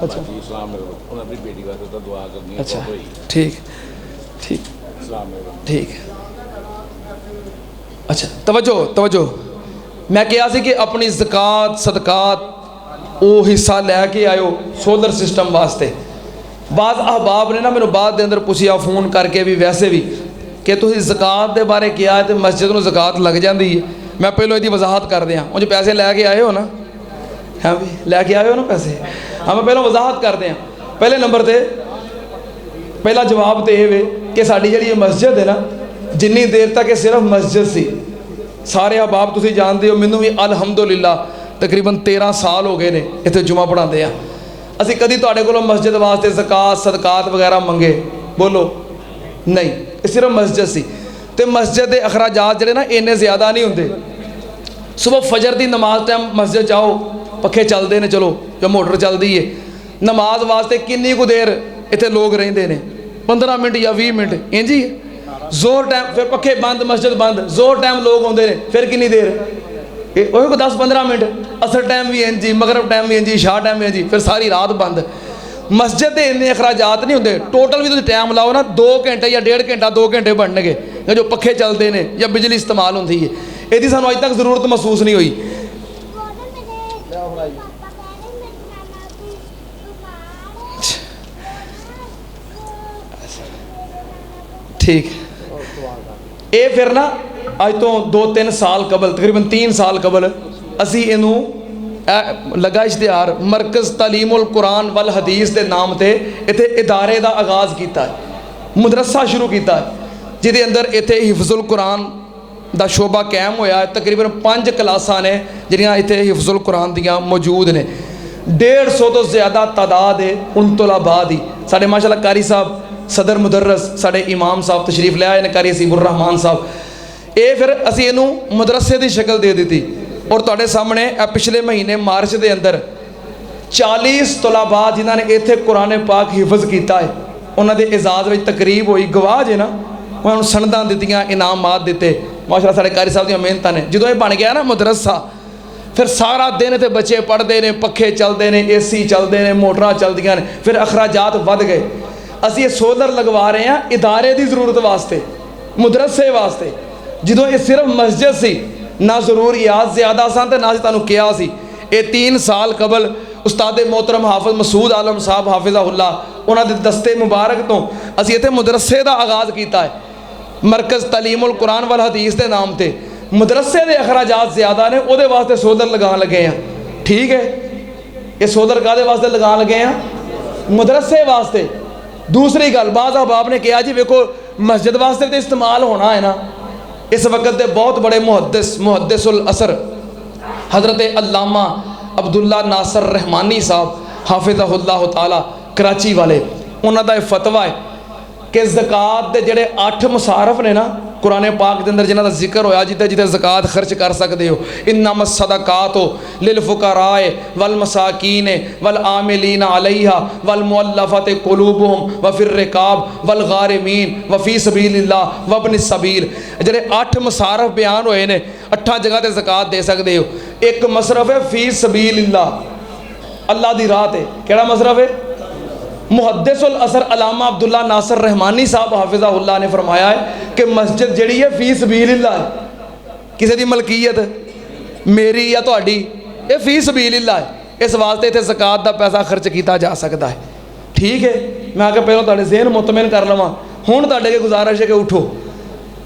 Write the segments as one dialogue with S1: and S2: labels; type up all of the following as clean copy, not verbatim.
S1: अच्छा अच्छा ठीक ठीक ठीक अच्छा तवज्जो तवज्जो मैं कहा सी कि अपनी ज़कात सदकात वो हिस्सा लैके आयो सोलर सिस्टम वास्ते। बाज़ अहबाब ने ना मैंने बाद के अंदर पूछा फोन करके भी वैसे भी कि तुम ज़कात के बारे किया है तो मस्जिद में ज़कात लग जाती है। मैं पहले इसकी वजाहत कर दिया मुझे पैसे लैके आए हो ना हाँ भी लैके आए हो ना पैसे हाँ मैं पहले वजाहत कर दिया। पहले नंबर पर पहला जवाब तो यह कि साड़ी जी मस्जिद है ना जिन्नी देर तक सिर्फ मस्जिद सी सारे अहबाब तुसीं जानते हो मैनू भी अलहमदुलिल्लाह तकरीबन 13 साल हो गए ने इत्थे जुमा पढ़ाते हैं। असीं कदी तुहाडे कोलों मस्जिद वास्ते ज़कात सदकात वगैरह मंगे बोलो नहीं सिर्फ मस्जिद सी ते मस्जिद के अखराजात जिहड़े ना इन्ने ज़्यादा नहीं होंदे। सुबह फजर की नमाज टाइम मस्जिद जाओ पखे चलते हैं चलो या मोटर चलती है नमाज वास्ते किन्नी कुछ देर इत्थे लोग रहिंदे ने 15 मिनट या 20 मिनट इंज ही जोर टाइम फिर पखे बंद मस्जिद बंद जोर टाइम लोग आते हैं फिर कितनी देर वही को 10-15 मिनट असर टाइम भी इंज ही मगरब टाइम भी इंज ही शाह टाइम भी इंज ही फिर सारी रात बंद। मस्जिद के इन्ने अखराजात नहीं होंगे टोटल भी तुम टाइम लाओ ना 2 घंटे या 1.5 घंटा 2 घंटे बनने जो पखे चलते हैं या बिजली इस्तेमाल होती है यदि सानू अज तक जरूरत महसूस नहीं हुई। ठीक ये फिर ना अज तो 2-3 साल कबल तकरीबन 3 साल कबल असी इनू लगा इश्तिहार मरकज़ तालीमुल कुरान वल हदीस के नाम से इत्थे इदारे का आगाज़ किया है मदरसा शुरू किया है जिहदे अंदर इत्थे हिफ्ज़ुल कुरान का शोबा कायम होया है। तकरीबन 5 क्लासां ने जिहड़ियां इत्थे हिफ्ज़ुल कुरान दियां मौजूद ने 150 तो ज़्यादा तादाद है उन तलबा दी। साडे माशाअल्लाह कारी साहब सदर मुदर्रस साढ़े इमाम साहब तशरीफ लिया इन कारी असीबुर रहमान साहब ये फिर असी इनू मदरसे की शक्ल दे दी और तुहाडे सामने पिछले महीने मार्च के अंदर 40 तलबा जिन्होंने इत्थे कुरान पाक हिफज किया है उन्होंने एजाज़ में तकरीब हुई गवाह जे ना उन्होंने सनदां दित्तियां इनामात दिते माशाअल्लाह साढ़े कारी साहब दी मेहनत ने। जो ये बन गया ना मदरसा फिर सारा दिन इत्थे बच्चे पढ़ते हैं पखे चलते हैं AC चलते हैं मोटर चलदियां ने फिर अखराजात वध गए। असी ये सोलर लगवा रहे हैं इदारे की जरूरत वास्ते मदरसे वास्ते जो ये सिर्फ मस्जिद सी ना ज़रूरियात ज़्यादा सन ते ना तुहानूं कहा सी। ये 3 साल कबल उस्ताद मोहतरम हाफिज़ मसूद आलम साहब हाफिज़हुल्लाह उन्होंने दस्ते मुबारक तो असी इत्थे मदरसे का आगाज़ किया है मरकज़ तालीमुल कुरान वल हदीस के नाम से। मदरसे के अखराजात ज़्यादा ने वो वास्ते सोलर लगा लगे हैं। ठीक है ये सोलर काहदे वास्ते लगा लगे हैं मदरसे वास्ते। दूसरी गल बाज़ अहबाब ने कहा जी वेखो मस्जिद वास्ते तो इस्तेमाल होना है ना इस वक्त के बहुत बड़े मुहद्दिसुल असर हज़रत अल्लामा अब्दुल्ला नासर रहमानी साहब हाफिज़हुल्लाह ताला कराची वाले उन्होंने यह फतवा है कि ज़कात के जोड़े 8 मुसारफ ने ना कुरान पाक के अंदर जिन्हों का जिक्र होया जिते जिते ज़कात खर्च कर सकते हो इन्नमस सदकातो लिल फुकराए वल मसाकीन वल आमिलीन अलैहा वल मुअल्लफत कुलूबुहुम व फिर रिकाब वल गारिमीन व फी सबीलिल्लाह व इब्निस सबील। जिहड़े 8 मुसारफ बयान होए ने 8 जगह ते ज़कात दे सकते हो। एक मसरफ है फी सबीलिल्लाह अल्लाह दी राह ते केड़ा मसरफ है मुहद्दिसुल असर अल्लामा अब्दुल्ला नासर रहमानी साहब हाफिज़हुल्लाह ने फरमाया है कि मस्जिद जिहड़ी है फी सबीलिल्लाह है किसी की मलकीयत मेरी या तुहाडी ये फी सबीलिल्लाह है इस वास्ते इत्थे ज़कात का पैसा खर्च किया जा सकता है। ठीक है मैं आके पहले तुहाडे ज़हन मुतमिन कर लवां हुण तुहाडे के गुजारिश है कि उठो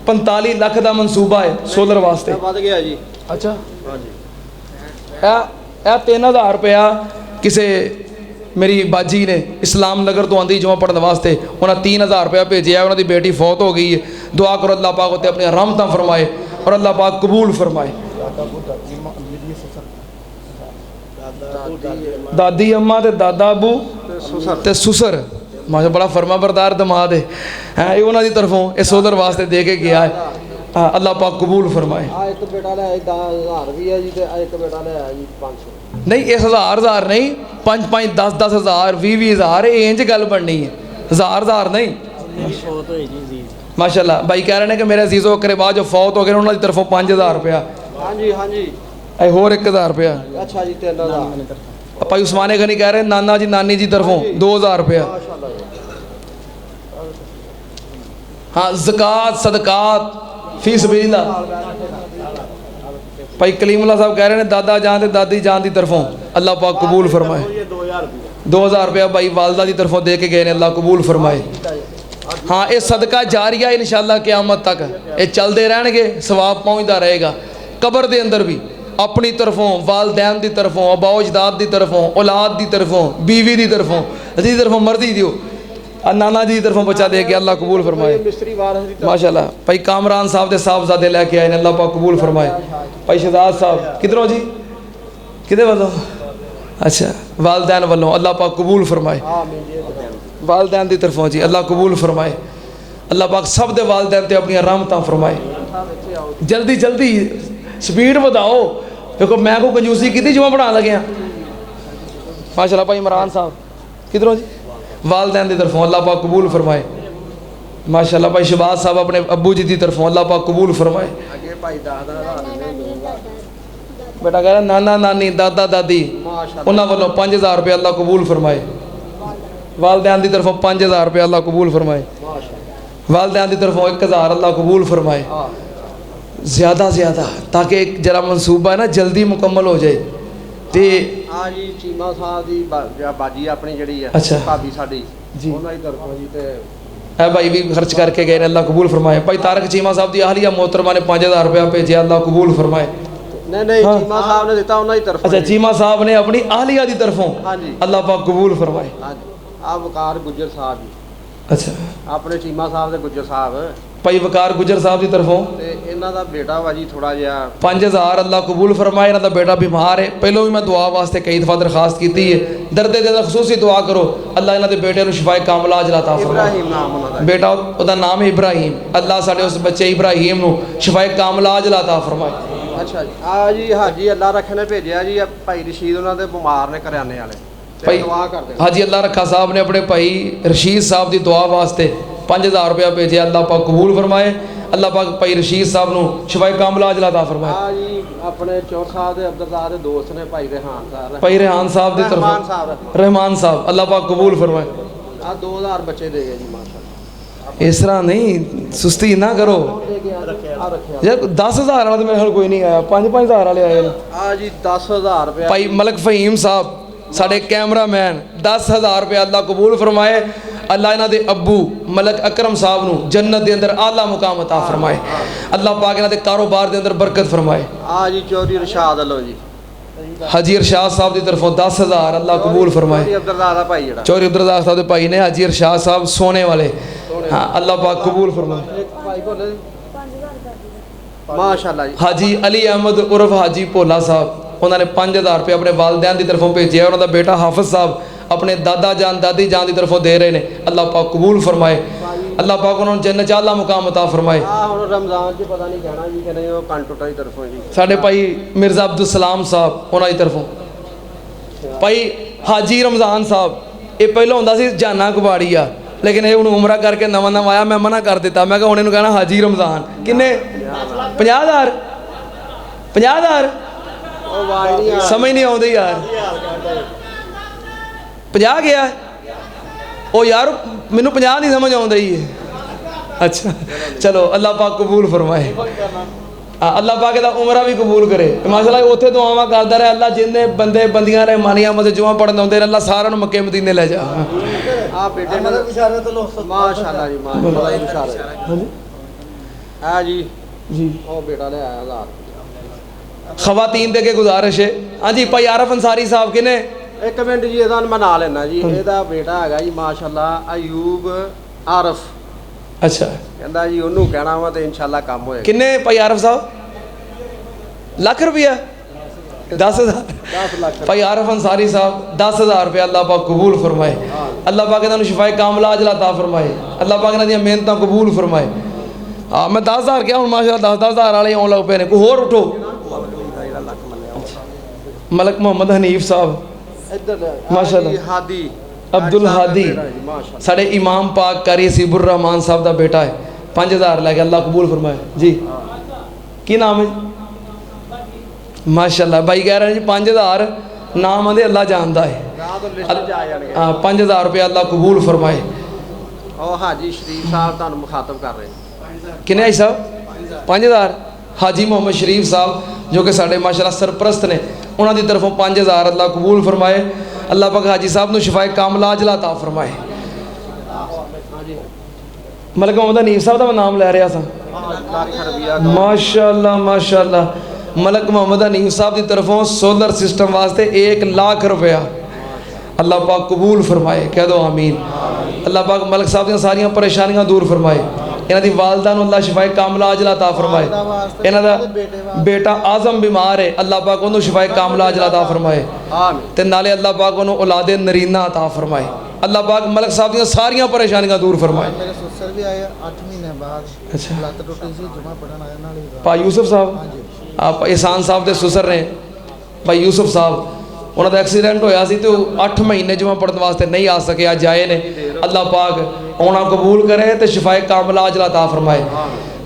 S1: 45 लाख का मनसूबा है सोलर वास्ते वध गया जी। अच्छा हाँ जी 3000 रुपया किसी मेरी बाजी ने इस्लाम नगर तो आँधी जुमा पढ़ने वास्ते उन्हें 3000 रुपया भेजा है। उन्होंनी बेटी फौत हो गई है दुआ करो अल्लाह पाक उत्ते अपनी रहमतां फरमाए और अल्लाह पाक कबूल फरमाए। दादी अम्मा ते दादा अबू ते सुसर माशा बड़ा फरमा बरदार दमाद है ये उन्होंने तरफों इस सोलर वास्ते दे के गया है अल्लाह पाक कबूल फरमाए। नहीं इस 1000 नहीं 5-5 10-10 हज़ार 20-20 हज़ार इंज गल बननी है 1000 नहीं। माशाल्लाह भाई कह रहे हैं कि मेरे अजीज़ो करीबा जो फौत हो गए उन्होंने तरफों 5000 रुपया हाँ जी होर 1000 रुपया अच्छा जी भाई उस्माने गनी कह रहे हैं नाना जी नानी जी तरफों 2000 रुपया। हाँ ज़कात सदकात फी सबीलिल्लाह। भाई कलीमुल्लाह साहब कह रहे हैं दादा जान ते दादी जान की तरफों अल्लाह पाक कबूल फरमाए। 2000 रुपया भाई वालदा की तरफों दे के गए ने, अल्लाह कबूल फरमाए। हाँ ये सदका जारिया इंशाअल्लाह क़यामत तक ये चलते रहणगे, सवाब पहुँचता रहेगा। कबर के अंदर भी अपनी तरफों वालदैन की तरफों अबाओ अजदाद की तरफों औलाद की तरफों बीवी की तरफों जी तरफों मर्जी दियो नाना जी की तरफों बच्चा दे के अल्लाह कबूल फरमाए माशाल्लाह। भाई कामरान साहब के साहबजादे लैके आए ने, अल्लाह पाक कबूल फरमाए। भाई शहजाद साहब किधरों जी किधे वालों? अच्छा वालदैन वालों अल्लाह पाक कबूल फरमाए। वालदैन की तरफों जी अल्लाह कबूल फरमाए। अल्लाह पाक सब दे वालदैन ते अपनी रहमतां फरमाए। जल्दी जल्दी स्पीड बताओ, देखो मैं को कंजूसी की जो पढ़ा लगे माशाल्लाह। भाई इमरान साहब किधरों जी? वालदैन की तरफों अल्लाह पाक कबूल फरमाए माशाल्लाह। भाई शहबाज साहब अपने अब्बू जी की तरफों अल्लाह पाक कबूल फरमाए। बेटा कह रहा नाना नानी दादा दादी उन्होंने वालों 5000 रुपया अल्लाह कबूल फरमाए। वालदैन की तरफों 5000 रुपया अल्लाह कबूल फरमाए। वालदैन की तरफों 1000 अल्लाह कबूल फरमाए। ज़्यादा ज़्यादा ताकि एक जरा मनसूबा है ना जल्दी मुकम्मल हो जाए। तो
S2: जी चीमा साहब की बाजी अपनी जी
S1: अच्छा
S2: भाभी साडी
S1: जी
S2: उन्होंने तरफों जी ते
S1: है भाई भी खर्च करके गए अल्लाह कबूल फरमाए। भाई तारक चीमा साहब की आहलिया मोहतरमा ने 5000 रुपया भेजे, अल्लाह कबूल फरमाए।
S2: नहीं नहीं हाँ। चीमा साहब ने दिता उन्होंने तरफों।
S1: अच्छा चीमा साहब ने अपनी आहलिया की तरफों
S2: हाँ जी
S1: अल्लाह पाक कबूल फरमाए।
S2: हाँ आ वकार गुजर साहब जी
S1: अच्छा
S2: अपने चीमा साहब के गुजर साहब
S1: भाई वकार गुजर साहब की तरफों
S2: ते इन्हां दा बेटा वा जी थोड़ा जिहा
S1: 5000 अल्लाह कबूल फरमाए। इन्हां दा बेटा बीमार है, पहलों भी मैं दुआ वास्ते कई दफ़ा दरखास्त की है, दर्दे दे खसूसी दुआ करो अल्लाह इन्हां दे बेटे नूं शिफाए कामला अजर अता फरमाए।
S2: इब्राहिम नाम उन्हां दा
S1: बेटा उहदा नाम है इब्राहिम, अल्लाह साडे उस बच्चे इब्राहिम नूं शिफाए कामला अजर अता फरमाए।
S2: अच्छा जी आ जी हाजी अल्लाह रखे ने भेजिया जी भाई रशीद उन्हां दे बीमार ने करियाने वाले
S1: भाई
S2: दुआ कर दे।
S1: हाजी अल्लाह रखा साहब ने अपने भाई रशीद साहब की दुआ वास्ते 5000 रुपया भेजे, अल्लाह पाक कबूल फरमाए। अल्लाह पाक भाई रशीद साहब नूं शिफाए कामला अजर अता फरमाए।
S2: हाँ जी अपने चौर साहब के अब्दुल्ला के दोस्त ने भाई रेहान साहब
S1: भाई रेहान साहब की तरफ रहमान साहब अल्लाह पाक कबूल फरमाए।
S2: आ 2000 बच्चे दे गए जी माशाल्लाह।
S1: इस तरह नहीं सुस्ती ना करो यार। 10000 वाला तो मेरे ख्याल कोई नहीं आया, 5-5000 वाले आए।
S2: आ जी 10000 रुपया
S1: भाई मलक फहीम साहब साढ़े कैमरा मैन 10000 रुपया अल्लाह कबूल फरमाए। अल्लाह इन्हां दे अब्बू मलक अकरम साहब नूं जन्नत के अंदर आला मुकाम अता फरमाए। अल्लाह पाक इन्हां दे कारोबार के अंदर बरकत फरमाए।
S2: आ जी चौधरी इरशाद अलो जी
S1: हाजी इरशाद साहब की तरफों 10000 अल्लाह कबूल फरमाए। चौधरी अब्दुल्ला साहब के भाई ने हाजी इरशाद साहब सोने वाले, हाँ अल्लाह पाक कबूल फरमाए।
S2: माशाल्लाह जी
S1: हाजी अली अहमद उर्फ हाजी भोला साहब उन्होंने 5000 रुपये अपने वालदैन की तरफों भेजे। उन्होंने बेटा हाफिज साहब अपने दादा जान दादी जान की तरफों दे रहे हैं, अल्लाह पाक कबूल फरमाए। अल्लाह पाक उन्होंने जन्नत आला मुकाम अता फरमाए।
S2: रमजान च पता नहीं कहना जी कि नहीं वो कंटुटा की तरफों जी
S1: साढ़े भाई मिर्जा अब्दुल सलाम साहब उन्होंने तरफों भाई हाजी रमजान साहब ये पहले होंदा सी जाना कबाड़िया, लेकिन ये हुण उमरा करके नवा नवा आया, मैं मना कर दिता। मैं हुण इहनूं कहना हाजी रमजान किन्ने 50000 50000 समझ नहीं आती यार 50 गया ओ यार मैनू 50 नहीं समझ आती है। अच्छा चलो अल्लाह पाक कबूल फरमाए। अल्लाह पाक दा उमरा भी कबूल करे माशाअल्लाह। उत्थे दुआवां करदा रहे अल्लाह जिन्ने बंदे बंदियां रहमानियां मत जुमा पढ़न आउंदे ने अल्लाह सारिआं नूं मक्के मदीने ले जा।
S2: आ बेटे माशाअल्लाह जी माशाअल्लाह इशारे हां जी जी ओ बेटा ले आया 1000
S1: खवातीन दे के गुजारिश है। हाँ जी भाई आरफ अंसारी साहब किने
S2: एक मिनट जी ਇਹਦਾ मैं ना लेना जी ਇਹਦਾ बेटा हैगा जी माशाअल्लाह अयूब आरफ।
S1: अच्छा
S2: कहंदा जी ਉਹਨੂੰ ਕਹਿਣਾ ਵਾ ਤੇ इंशाअल्लाह काम होएगा।
S1: किन्ने भाई आरफ साहब लाख रुपया 10 लाख भाई आरफ अंसारी साहब 10000 रुपया अल्लाह पाक कबूल फरमाए। अल्लाह पाक इन्हां नूं शिफाए कामला अजर अता फरमाए। अल्लाह पाक इन्हां दी मेहनतां कबूल फरमाए। हाँ मैं 10000 क्या हूँ माशाअल्लाह 10,000 वाले आउण लग पे ने। कोई होर उठो मलक मोहम्मद हनीफ साहब माशाअल्लाह
S2: हादी
S1: अब्दुल हादी साढ़े इमाम पाक कारी सीबुर रहमान साहब का बेटा है। 5000 लैके अल्लाह कबूल फरमाए जी। की नाम है माशाअल्लाह भाई कह रहे हैं जी 5000 नाम आंदे अल्लाह जानता है।
S2: ਰਾਹ ਤੋਂ ਲਿਸਟ 'ਚ ਆ ਜਾਣਗੇ।
S1: हाँ 5000 रुपया अल्लाह कबूल फरमाए।
S2: ਉਹ ਹਾਜੀ ਸ਼ਰੀਫ ਸਾਹਿਬ ਤੁਹਾਨੂੰ ਮੁਖਾਤਬ ਕਰ ਰਹੇ ਨੇ।
S1: किन्ने हाजी साहब 5000 हाजी मोहम्मद शरीफ साहब जो कि साढ़े माशाअल्लाह सरप्रस्त ने, उन्होंने की तरफों 5000 अल्लाह कबूल फरमाए। अल्लाह पाक हाजी साहब को शिफाए कामला अजला अता फरमाए। मलक मोहम्मद हनीफ साहब का मैं नाम लै रहा था।
S2: ਲੱਖ ਰੁਪਿਆ
S1: माशाअल्लाह माशाअल्लाह मलक मोहम्मद हनीफ साहब की तरफों सोलर सिस्टम वास्ते 1 लाख रुपया अल्लाह पाक कबूल फरमाए। कह दो आमीन। अल्लाह पाक मलक साहब दी सारियां परेशानियां दूर फरमाए। इन्हां दी वालदा नूं अल्लाह शिफाए कामला अजला अता फरमाए। इन्हां दा बेटा आजम बीमार है, अल्लाह पाक उन्होंने शिफाए कामला अजला अता फरमाए।
S2: ਆਮੀਨ।
S1: ते नाले अल्लाह पाक उन्होंने औलादे नरीना अता फरमाए। अल्लाह पाक मलक साहब दी सारियां परेशानियां दूर फरमाए।
S3: मेरे ससुर भी आए 8 महीने बाद।
S1: अच्छा।
S3: लत टुटी सी जुमा पढ़न आया नाल ही।
S1: भाई यूसुफ साहब आप एहसान साहब के सुसर ने। भाई यूसुफ साहब उन्होंने एक्सीडेंट होया सी तो 8 महीने जुमा पढ़ने वास्ते नहीं आ सके, अज आए ने। अल्लाह पाक आना कबूल करे तो शिफाए कामला अजला अता फरमाए।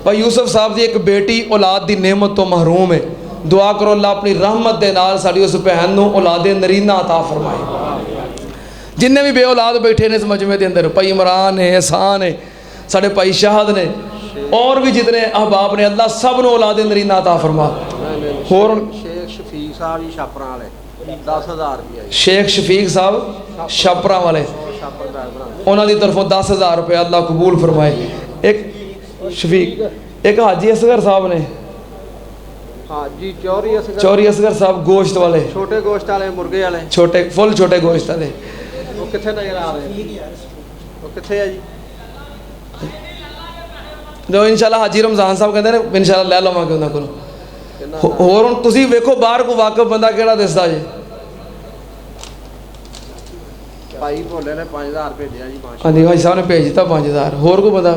S1: भाई यूसुफ साहब की एक बेटी औलाद की नेमत तो महरूम है, दुआ करो अल्लाह अपनी रहमत के नाल साडी उस भैन नूं औलादे नरीना अता फरमाए। जिन्ने भी बे औलाद बैठे ने इस मजमे के अंदर, भाई इमरान है, एहसान है, साढ़े भाई शाहद ने, और भी जितने अहबाब ने, अल्लाह सब नूं औलादे नरीना अता फरमा। होर
S2: शेख शफीक साहब जी छापरां वाले 10000 रुपया जी।
S1: शेख शफीक साहब छापरा वाले,
S2: छापर बैग बनाते
S1: उन्होंने तरफों 10000 रुपया अल्लाह कबूल फरमाए। एक शफीक, एक हाजी असगर साहब ने,
S2: हाजी चौरी असगर
S1: चौरी असगर साहब गोश्त वाले,
S2: छोटे गोश्त वाले मुर्गे वाले,
S1: छोटे फुल छोटे गोश्त वाले।
S2: वो कितने नजर आ रहे हैं? वो कितने है जी?
S1: जो इंशाल्लाह हाजी रमजान साहब कहते हैं इंशाल्लाह लै लवांगे उन्होंने को।
S2: कितना
S1: होर हुण तुसीं वेखो बाहर को वाकफ बंदा किहड़ा दिसदा जे।
S2: भाई भोले ने 5000 भेजा जी। माशा
S1: हाँ जी भाई साहब ने भेज दिता 5000। होर को बंदा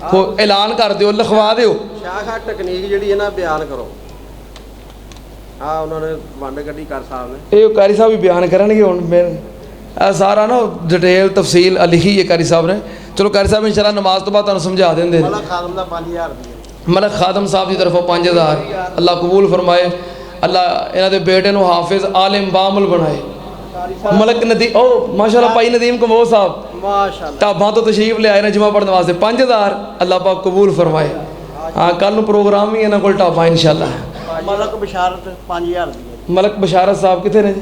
S1: हो ऐलान कर दिओ, लिखवा दिओ।
S2: शाखा तकनीक जी है ना बयान करो। हाँ उन्होंने वंड कढ़ी कर साहब ने।
S1: ये कारी साहब भी बयान करनगे हुण। मैं सारा ना डिटेल तफसील लिखी है कारी साहब ने। चलो कारी साहब इंशाल्लाह नमाज तो बाद तुहानूं समझा देंगे।
S3: मलक खादम दा 5000 रुपया।
S1: मलक खादम साहब की तरफों 5000 अल्लाह कबूल फरमाए। अल्लाह इन्हां दे बेटे नूं हाफिज आलिम बामुल बनाए। मलक नदीम ओ माशाल्लाह भाई नदीम कमो साहब
S2: माशाल्लाह
S1: ढाबा तो तशरीफ ले आए ने जुमा पढ़ने वास्ते 5000 अल्लाह पाक कबूल फरमाए। हाँ कल नूं प्रोग्राम भी इन्हां कोल ढाबा इंशाल्लाह।
S3: मलक बशारत 5000 रुपया।
S1: मलक बशारत साहब कितने ने जी?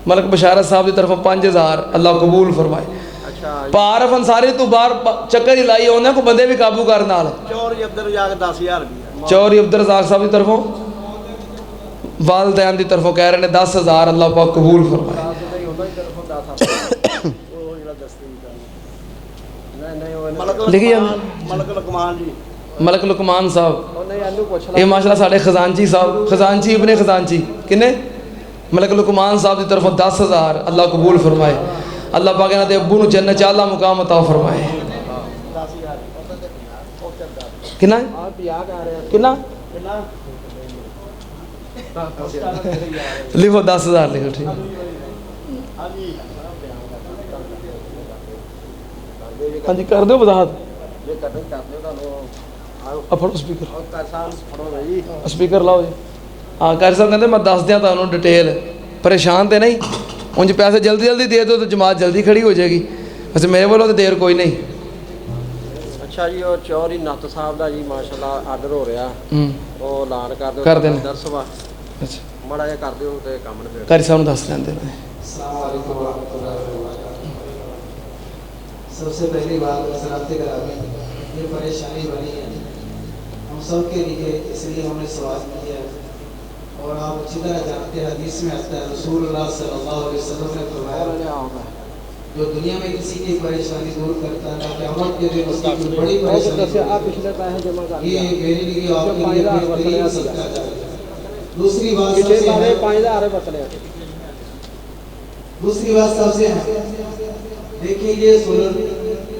S1: मलक बशारत साहब की तरफों 5000 अल्लाह कबूल फरमाए।
S2: अच्छा
S1: पारफ अंसारी तू बाहर चक्कर ही लाई आने को बंदे भी काबू कर नाल।
S3: चौरी अब्दुल रजाक 10000 रुपया।
S1: चौरी अब्दुल रजाक साहब की तरफों वालदैन की तरफों कह रहे हैं 10000 अल्लाह पाक कबूल फरमाए। लिखी जांदी।
S3: मलक लकमान जी।
S1: मलक लुकमान साहब
S2: ਉਹਨੇ ਇਹਨੂੰ ਪੁੱਛ
S1: ये माशाल्लाह साढ़े खजानची साहब, खजानची इब्ने खजानची किन्ने मलक लुकमान साहब की तरफों 10000 अल्लाह कबूल फरमाए। अल्लाह पाक इन्हां दे अब्बू नूं जन्नत च आला मुकाम अता फरमाए। किन्ना
S2: आप बियाह कर रहे हैं
S1: किन्ना लिखो 10000 लिखो ठीक। हाँ जी कर दो वजाहत।
S2: ये कटिंग करते हो ਤੁਹਾਨੂੰ
S1: आ फड़ो स्पीकर,
S2: और कर साहब फड़ो भाई
S1: स्पीकर लाओ जी। हाँ कारी साहब कहते मैं दस दियाँ तुहानूं डिटेल। परेशान तो नहीं, उंज पैसे जल्दी जल्दी दे दो तो जमात जल्दी खड़ी हो जाएगी। वैसे मेरे वालों तो देर कोई नहीं।
S2: अच्छा जी और चौरी नत साहब ਦਾ ਜੀ ਮਾਸ਼ਾਅੱਲਾ ਆਰਡਰ ਹੋ ਰਿਹਾ ਉਹ ਐਲਾਨ ਕਰ ਦਿਓ
S1: ਕਰ ਦੇਣ।
S2: ਦਰਸਵਾ
S1: अच्छा
S2: ਮੜਾ ਜਿਹਾ ਕਰ ਦਿਓ ਤੇ ਕੰਮ ਨਿਬੇੜ
S1: कारी साहब दस लेंदे ने।
S4: सबसे पहली बात सलामती करामी ये परेशानी बनी है हम सब के लिए, इसलिए हमने सवाल किया है। और आप अच्छी तरह जानते हैं हदीस में आता है रसूलुल्लाह सल्लल्लाहु अलैहि वसल्लम ने फरमाया जो दुनिया में किसी की परेशानी दूर करता है क़यामत के दिन उसकी कोई बड़ी परेशानी
S2: आप पिछले पैसे जमा कर
S4: ये मेरे लिए आपके लिए बेहतरीन सदका जाएगा। दूसरी बात
S2: पिछले
S4: सबसे
S2: बारे
S4: अहम-
S2: 5000 बचले
S4: दूसरी बात सबसे अहम, देखिए ये सोलर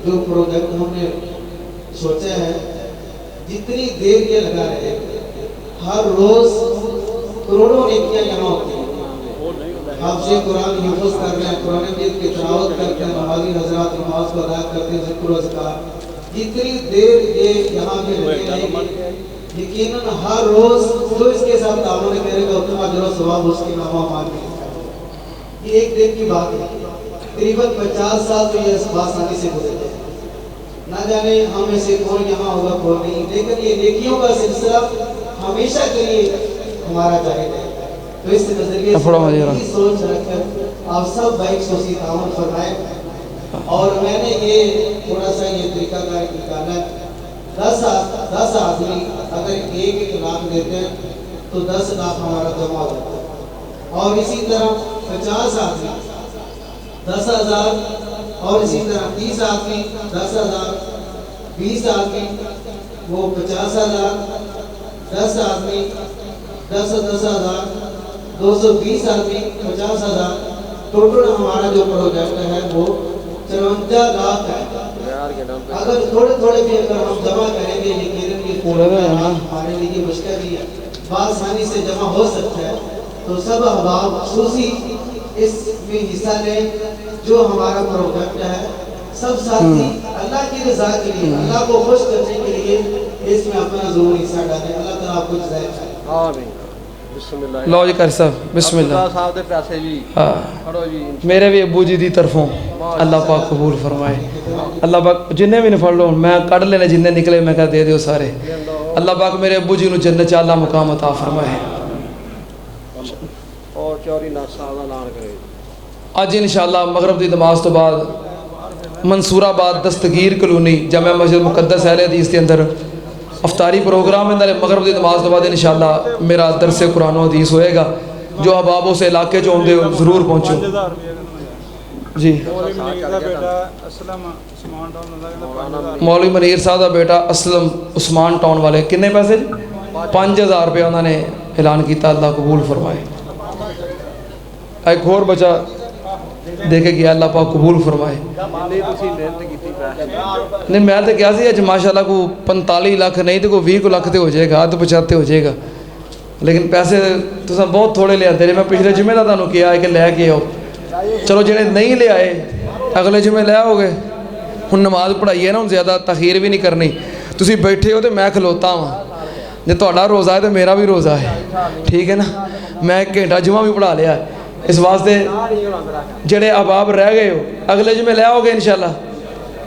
S4: जो प्रोजेक्ट हमने सोचा है जितनी देर ये लगा रहे हर रोज करोड़ों नेकियां यहाँ होती हैं। आपसे कुरान हिफ्ज़ कर रहे हैं, कुरान मजीद की तिलावत करते हैं, नमाज़ी हज़रात नमाज को अदा करते हैं, ज़िक्र व ज़िकार जितनी देर ये यहाँ पे लगे यकीनन हर रोज जो इसके साथ ताउन करेगा उतना अजर व सवाब उसकी नामा मान मिलेगा। ये एक दिन की बात है, करीबन 50 साल तो ये आसानी से गुजरते हैं। ना जाने हम में से कौन यहाँ होगा कौन नहीं, लेकिन ये नेकियों का सिलसिला हमेशा के लिए हमारा जारी रहेगा। तो इस नजरिए से सोच रखकर आप सब बाइक सोची ताउन फरमाए। और मैंने ये थोड़ा सा ये तरीकाकार निकाला, 10 आदमी अगर 1-1 लाख देते हैं तो 10 लाख हमारा जमा हो जाता है। और इसी तरह 50 आदमी 10,000, और इसी तरह 30 आदमी 10,000, 20 आदमी वो 50,000, 10 आदमी 10,000, 220 आदमी 50,000। टोटल हमारा जो प्रोजेक्ट है वो 54 लाख है। अगर थोड़े थोड़े भी अगर हम जमा करेंगे, यकीनन हमारे लिए मुश्किल ही है, आसानी से जमा हो सकता है। तो सब अहबाब खुशी इसमें हिस्सा लें, जो हमारा प्रोजेक्ट है। सब साथी अल्लाह की रज़ा के लिए, अल्लाह को खुश करने के लिए इसमें अपना ज़रूर हिस्सा डालें। अल्लाह ताला आपको जज़ाए खैर।
S2: आमीन। बिस्मिल्लाह।
S1: लो जी कर साहब बिस्मिल्लाह।
S2: साहब दे पैसे जी
S1: हाँ
S2: फड़ो जी।
S1: मेरे भी अबू जी दी तरफों अल्लाह पाक कबूल फरमाए। अल्लाह पाक जिन्ने भी ने फड़ लो, मैं कढ़ लेने जिन्ने निकले मैं कहा दे दियो सारे। अल्लाह पाक मेरे अबू जी नूं जन्नत च आला मुकाम अता फरमाए।
S2: और चौरी नासा दा नाम करे।
S1: अज इंशाअल्लाह मगरब की नमाज तो बाद मंसूराबाद दस्तगीर कलोनी जामा मस्जिद मुकद्दस अहले हदीस के अंदर अफ्तारी प्रोग्राम है। नाले मगरब की नमाज तो बाद इंशाअल्लाह मेरा दरस कुरान हदीस होएगा। जो अहबाब उस इलाके चो आते हो जरूर पहुँचो जी। मौलवी मनीर साहब का बेटा असलम उस्मान टाउन वाले किन्ने पैसे 5,000 रुपया उन्होंने ऐलान किया। अल्लाह कबूल फरमाए। एक होर बच्चा देखे गया, अल्लाह पाक कबूल फरमाए। नहीं मैं तो क्या सी अज माशाल्लाह को 45 लाख नहीं तो कोई 20 लाख तो हो जाएगा, अध 75 हो जाएगा। लेकिन पैसे तुम बहुत थोड़े ले आते। मैं पिछले जुमे का तुहानू किया है कि लैके आओ, चलो जिन्हें नहीं ले आए अगले जुमे लै आओगे। हुण नमाज पढ़ाई है ना, हुण ज़्यादा तखीर भी नहीं करनी। तुसीं बैठे हो तो मैं खलोता हाँ, जे तुहाडा रोज़ा है तो मेरा भी रोज़ा है, ठीक है ना। मैं 1 घंटा जुमा भी पढ़ा लिया। इस वास्ते जेड़े अहबाब रह गए हो अगले जुमे लै आओगे इंशाअल्लाह।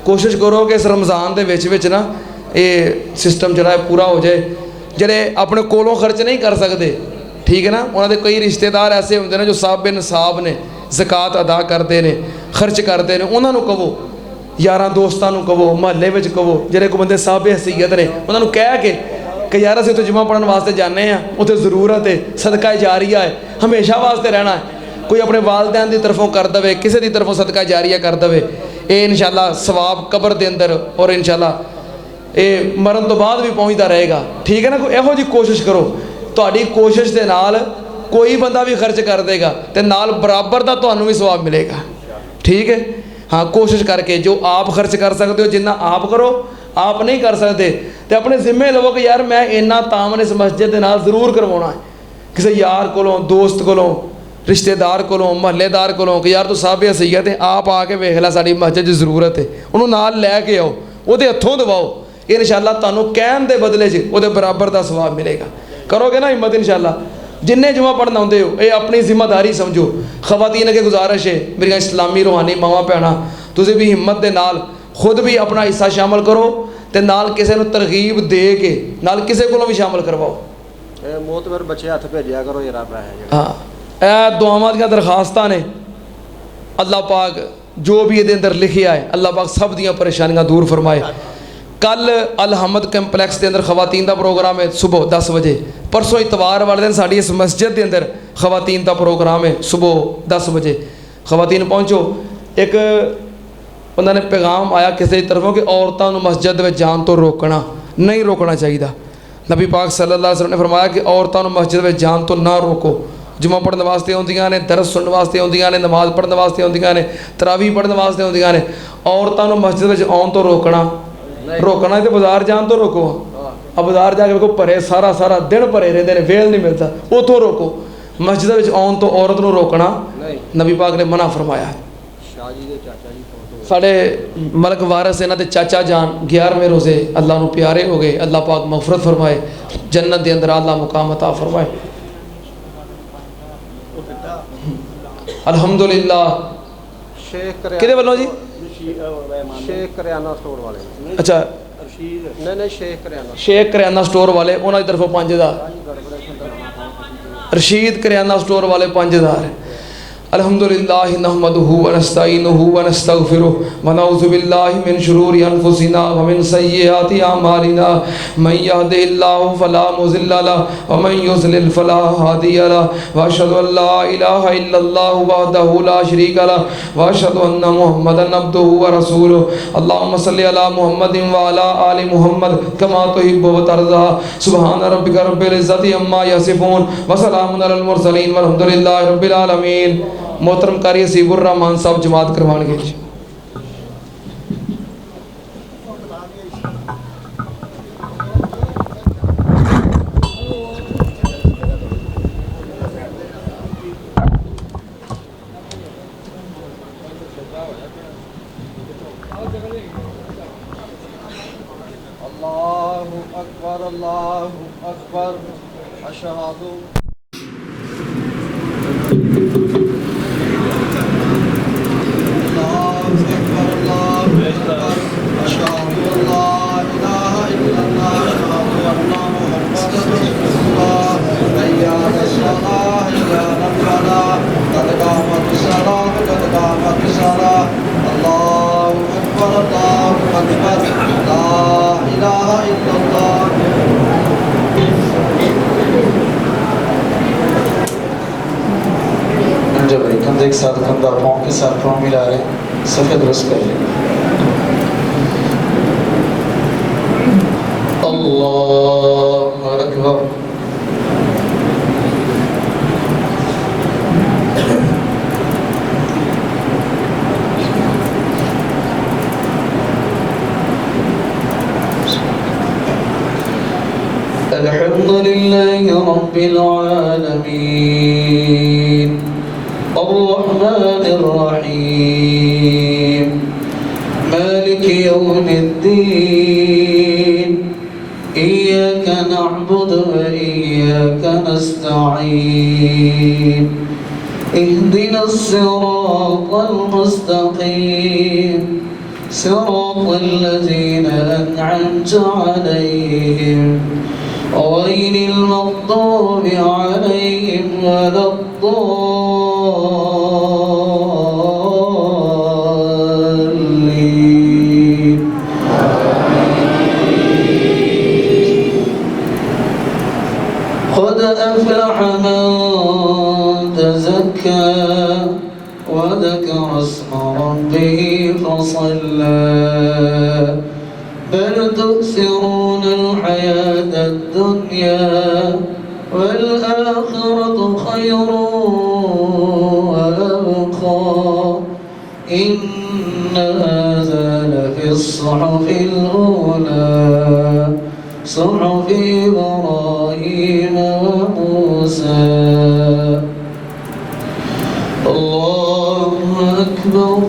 S1: कोशिश करो कि इस रमज़ान के विच ना ये सिस्टम जरा पूरा हो जाए। जेड़े अपने कोलों खर्च नहीं कर सकते, ठीक है ना, उन्होंने कई रिश्तेदार ऐसे होंगे ने जो साहब नसाब ने ज़कात अदा करते हैं, खर्च करते हैं। उन्होंने कहो, यारां दोस्तां नूं कहो, महल्ले में कहो, जेड़े को बंदे साहब हैसीयत ने उन्होंने कह के कि यार असीं उत्थे जुमा पढ़न वास्ते जाने हैं, उत्थे ज़रूरत है, सदका जारिया है, हमेशा वास्ते रहना है। कोई अपने वालदैन की तरफों कर दे, किसी की तरफों सदका जारिया कर दे, ये इंशाअल्लाह सवाब कबर के अंदर और इंशाअल्लाह ये मरण तो बाद भी पहुँचता रहेगा, ठीक है ना। कोई इहो जी कोशिश करो, तुहाडी कोशिश के नाल कोई बंदा भी खर्च कर देगा तो नाल बराबर का तुहानू भी सवाब मिलेगा, ठीक है। हाँ कोशिश करके जो आप खर्च कर सकते हो जिन्ना आप करो, आप नहीं कर सकते तो अपने जिम्मे लवो कि यार मैं इन्ना तामन इस मस्जिद के नाल जरूर करवाना है। किसी यार कोलों, दोस्त कोलों, रिश्तेदार कोलों, महल्लेदार कोलों कि यार तू साहब हैसीयत है, आप आके वेख ला साडी मस्जिद की जरूरत है, उन्होंने नाल लैके आओ, वो हथों दबाओ, इंशाअल्लाह तुहानू कहन के बदले च वो बराबर का सवाब मिलेगा। करोगे ना हिम्मत इंशाअल्लाह। जिन्हें जुमा पढ़ना आते हो ये अपनी जिम्मेदारी समझो। खवातीन अगे गुजारिश है मेरी इस्लामी रूहानी मावां भैणां, तुसीं भी हिम्मत के नाल खुद भी अपना हिस्सा शामिल करो तो नाल किसी नूं तरगीब दे के नाल किसी कोलों भी शामिल करवाओ।
S2: मोतबर बच्चे हथ भेजा करो जरा पैसे।
S1: हाँ ए दुआवां दी दरखास्तां ने, अल्लाह पाक जो भी ये अंदर लिखिया है अल्लाह पाक सब दियां परेशानियां दूर फरमाए। कल अल हमद कंपलैक्स के अंदर खवातीन का प्रोग्राम है सुबह 10 बजे। परसों इतवार वाले दिन साड़ी इस मस्जिद के अंदर खवातीन का प्रोग्राम है सुबह 10 बजे। खवातीन पहुँचो। एक उन्होंने पैगाम आया किसी तरफों कि औरतों को मस्जिद में जान तो रोकना नहीं रोकना चाहिए। नबी पाक सल्लल्लाहु अलैहि वसल्लम ने फरमाया कि औरतों को मस्जिद में जान तो ना रोको। जुमा पढ़ने वास्ते आउंदियां ने, दरस सुनने वास्ते आउंदियां ने, नमाज पढ़ने वास्ते आउंदियां ने, तरावी पढ़ने वास्ते आउंदियां ने। औरतों को मस्जिद में आउन तो रोकना रोकना तो बाजार जान तो रोको। अब बाजार जाके देखो भरे सारा सारा दिन भरे रहते हैं, वेल नहीं मिलता, उतों रोको। मस्जिद में आउन तो औरत को रोकना नबी पाक ने मना फरमाया। साढ़े मलक वारस इन्हां दे चाचा जान 11वें रोज़े अल्लाह नूं प्यारे हो गए। अल्लाह पाक मगफरत फरमाए, जन्नत के अंदर अल्लाह मुकाम अता फरमाए। अल्हम्दुलिल्लाह।
S2: शेख
S1: किहदे वल्लों जी?
S2: शेख करियाना स्टोर वाले।
S1: अच्छा,
S2: नहीं शेख करियाना।
S1: शेख करियाना स्टोर वाले उन्होंने तरफों 5000। रशीद करियाना स्टोर वाले 5000। अल्हम्दुलिल्लाह नहमदुहु व नस्तईनुहु व नस्तगफिरुहु व नऊज़ु बिल्लाहि मिन शुरूरि अनफुसिना व मिन सय्यिआति अमालिना मन यहदिहिल्लाहु फला मुज़िल्ल लहु व मन युज़लिल फला हादिय लहु व अशहदु अन ला इलाहा इल्लल्लाहु वहदहु ला शरीका लहु व अशहदु अन्ना मुहम्मदन अब्दुहु व रसूलुहु। अल्लाहुम्मा सल्लि अला मुहम्मदिन व अला आलि मुहम्मद कमा तुहिब्बु व तर्ज़ा। सुब्हान रब्बिका रब्बिल इज़्ज़ति अम्मा यसिफून व सलामुन अलल मुरसलीन वल्हम्दुलिल्लाहि रब्बिल आलमीन। मोहतरम कारी हसीबुर रहमान साहब जमात करवाएंगे।
S2: अल्लाहु अकबर अल्लाहु अकबर अशहदु
S4: कंधे के साथ कंधा, पाँव के साथ पाँव मिला रहे, सफ़ेद दुरुस्त कर लें। अल्लाहु अकबर। अल्हम्दुलिल्लाहि रब्बिल आलमीन अर्रहमानिर रहीम मालिकि यौमिद्दीन इय्याका नअबुदु व इय्याका नस्तईन इहदिनस सिरातल मुस्तक़ीम सिरातल लज़ीना अन'अमत अलैहिम गैरिल मग़्दूबि अलैहिम वलद्दॉल्लीन। क़द अफ़लह मन तज़क्का वज़करा अस्म रब्बिही फ़सल्ला बल तु'सिरूनल हयातद दुन्या والآخرة خير وأبقى إن هذا لفي الصحف الأولى صحف إبراهيم وموسى. الله أكبر.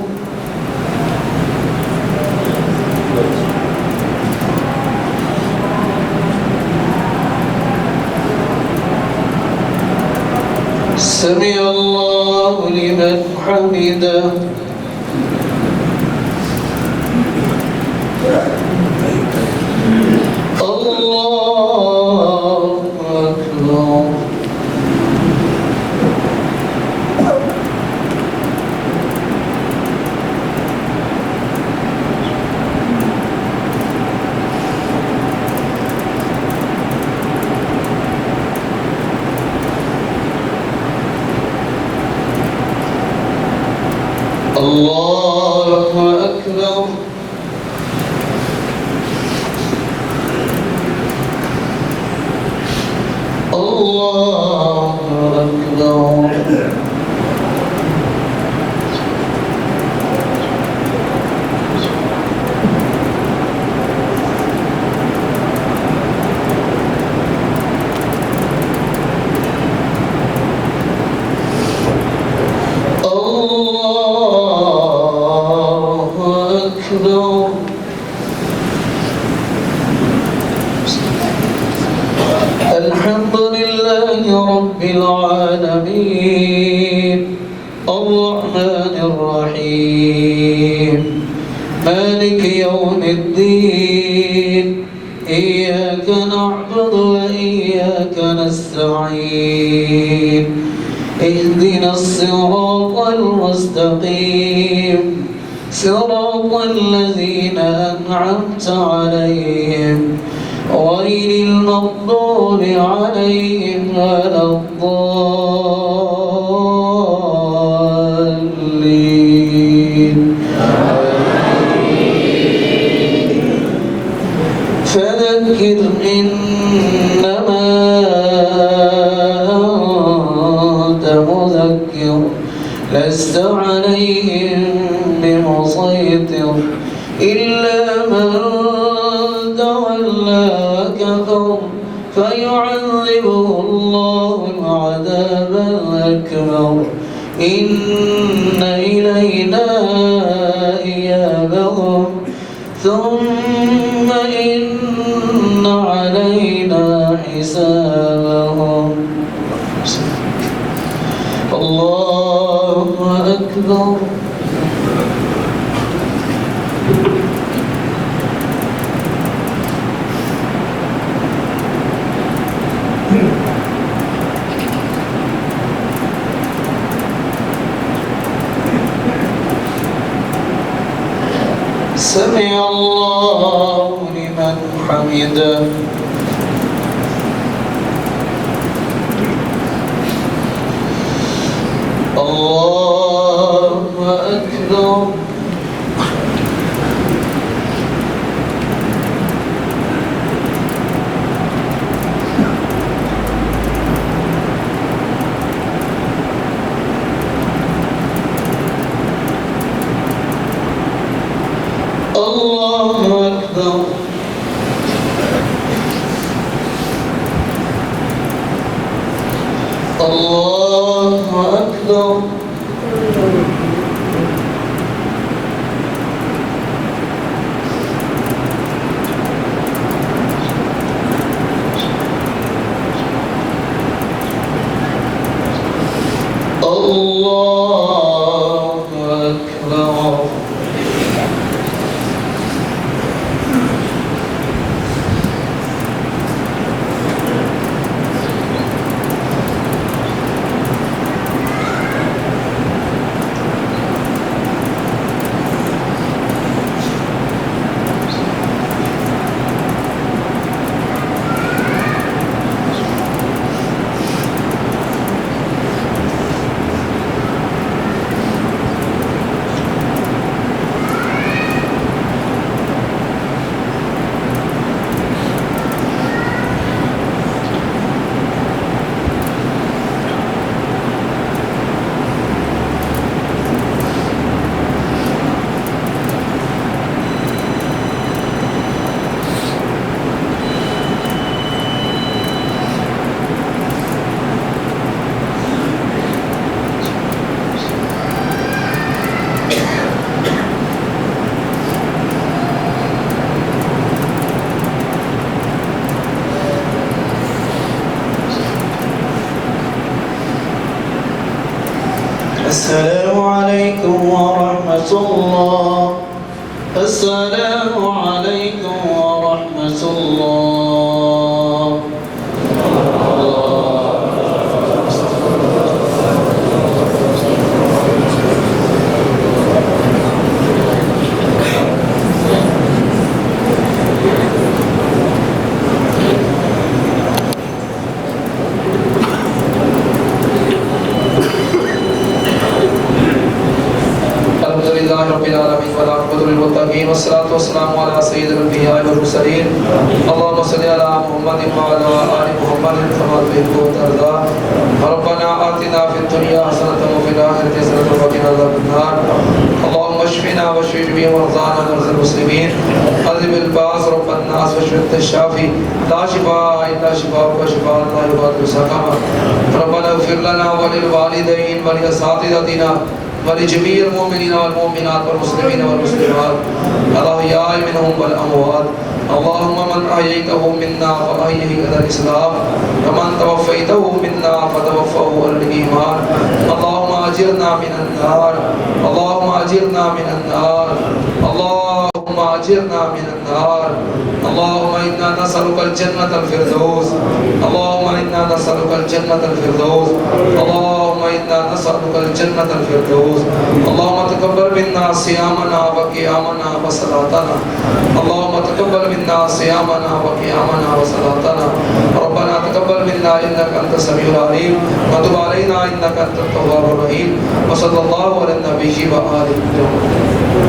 S4: سمع الله لمن حمده. الله أكبر. الله أكبر. الله أكبر. الحمد لله رب العالمين مالك يوم الدين إياك نعبد وإياك نستعين اهدنا الصراط المستقيم صراط الذين أنعمت عليهم غير المغضوب عليهم ولا الضالين فذكر إنما أنت مذكر لست عليهم بمسيطر إلا من تولى وكفر فيعذبه الله العذاب الأكبر إن إلينا إيابهم ثم إن علينا حسابهم الله أكبر سمع الله لمن حمده الله أكبر الله أكبر الله أكبر الله أكبر السلام عليكم ورحمة الله السلام عليكم ورحمة الله
S1: رب العالمين والعاقبة للمتقين والصلاة والسلام على سيد الأنبياء والمرسلين اللهم صل على محمد وعلى آل محمد كما تحب وترضى ربنا آتنا في الدنيا حسنة وفي الآخرة حسنة وقنا عذاب النار اللهم اشفنا واشف جميع مرضانا ومرضى المسلمين اذهب الباس رب الناس واشف انت الشافي لا شفاء الا شفاءك وشفاء لا يغادر سقما ربنا اغفر لنا وللوالدين ولأساتذتنا ولجميع المؤمنين والمؤمنات والمسلمين والمسلمات الأحياء منهم والأموات اللهم من أحييته منا فأحيه على الإسلام ومن توفيته منا فتوفه على الإيمان اللهم أجرنا من النار اللهم أجرنا من النار اللهم أجرنا من النار اللهم إنا نسألك الجنة الفردوس اللهم إنا نسألك الجنة الفردوس اللهم إنا نسألك الجنة الفردوس اللهم تقبل منا صيامنا وقيامنا وصلاتنا اللهم تقبل منا صيامنا وقيامنا وصلاتنا ربنا تقبل منا إنك أنت السميع العليم وتب علينا إنك أنت التواب الرحيم وصلى الله على النبي وآله وسلم.